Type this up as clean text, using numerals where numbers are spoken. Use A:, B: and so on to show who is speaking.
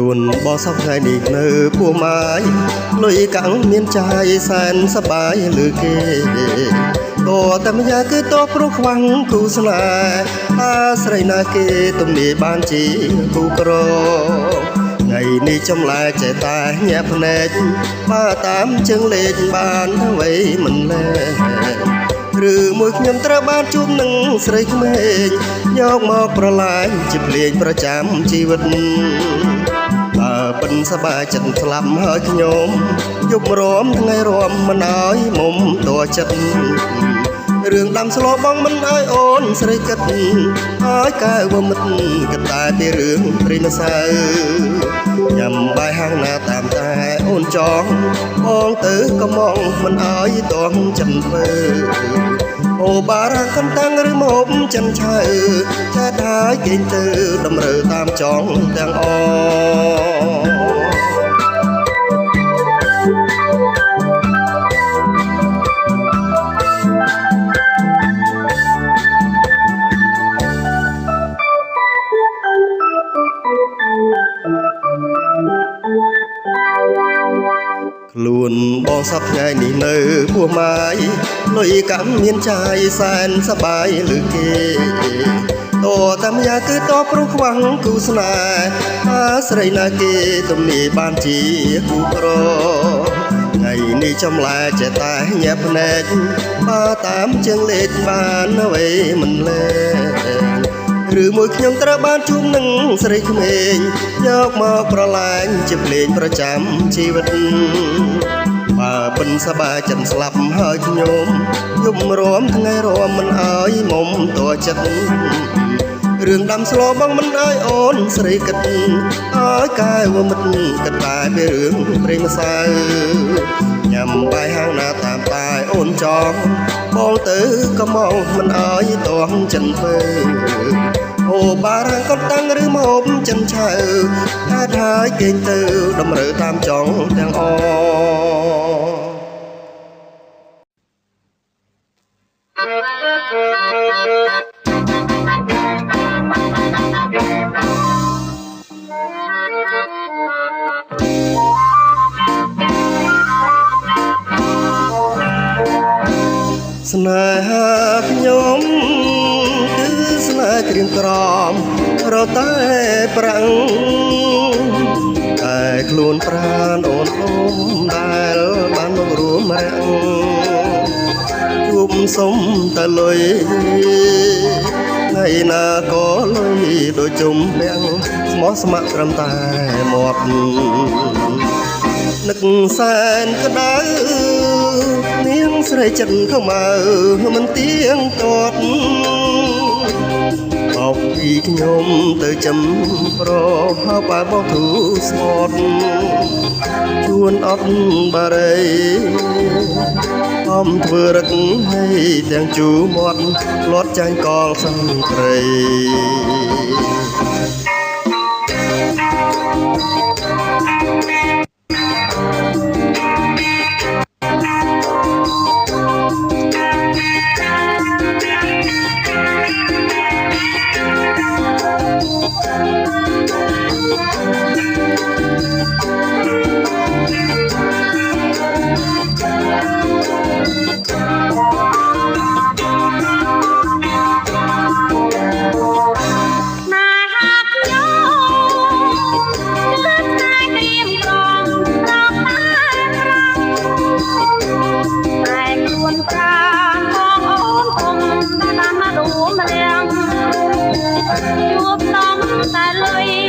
A: ខ្លួនបសពថ្ងៃនេះនៅពោះម៉ាយលុយកាំងមានចាយសែនសប្បាយលើគេតតែម្យ៉ាងគឺតព្រោះខ្វាំងគូស្នេហ៍អាស្រីណាគេទំនាយបានជាគូក្រថ្ងៃនេះចំលែចេះតែញាក់ភ្នែកបើតាមជើងលេខបានអ្វីមិនលែឬមួយខ្ញុំត្រូវបានជួបនឹងស្រីក្មេងយកមកប្រឡាញជាភ្លេងប្រចាំជីវិតបើពិនសប្បាយចិត្តស្លាប់ហើយខ្ញុំយប់រំថ្ងៃរំមិនអើយមុំតចិត្តរឿងដាំស្លោបងមិនអើយអូនស្រីគិតហើយកែវមិត្តគិតតែពីរឿងព្រីម្សៅញ៉ាំបាយហាងណាតាមតែអូនចង់បងទៅក៏មកមិនអើយតោះចិនធ្វើអូបារាំងកំតាំងឬមកចិនឆៅចាត់ហើយគេងទៅតម្រូវតាមចង់ទាំងអខ្លួនបងសពថ្ងៃនេះនៅពោះម៉ាយលុយកាំងមានចាយសែនសប្បាយលើគេតតែម្យ៉ាងគឺតព្រោះខ្វាំងគូស្នេហ៍អាស្រីណាគេទំនាយបានជាគូក្រថ្ងៃនេះចំលែចេះតែញាក់ភ្នែកបើតាមជើងលេខបានអ្វីមិនលែឬមួយខ្ញុំត្រូវបានជួបនឹងស្រីក្មេងយកមកប្រឡាញជាភ្លេងប្រចាំជីវិតបើពិនសប្បាយចិត្តស្លាប់ហើយខ្ញុំយប់រំថ្ងៃរំមិនអើយមុំតចិត្តរឿងដាំស្លោបងមិនអើយអូនស្រីគិតហើយកែវមិត្តគិតតែពីរឿងព្រីម្សៅញ៉ាំបាយហាងណាតាមតែអូនចង់បងទៅក៏មកមិនអើយតោះចិនធ្វើអូបារាំងកំតាំងឬមកចិនឆៅថាហើយគេងទៅតម្រូវតាមចង់ទាំងអស្នេហាខ្ញុំគឺស្នេហ៍ក្រៀមក្រំរតែប្រាំងតែខ្លួនប្រានអូនអូនដែលបានមករួមរាំងជួបសុំតែលុយថ្ងៃណាក៏លុយដូចជុំពាំងស្មោះស្ម័គ្រត្រឹមតែមាត់នឹកសែនក្តៅនាងស្រីចិត្តเข้ามาមិនទៀងទាត់អោបពីខ្ញុំទៅចំប្រហៅបើបោះទូស្មត់ជួនអត់បារីអំធ្វើរឹកឲ្យទាំងជូមាត់លាត់ចាញ់កងសង្ត្រីជួបតំតែលុយ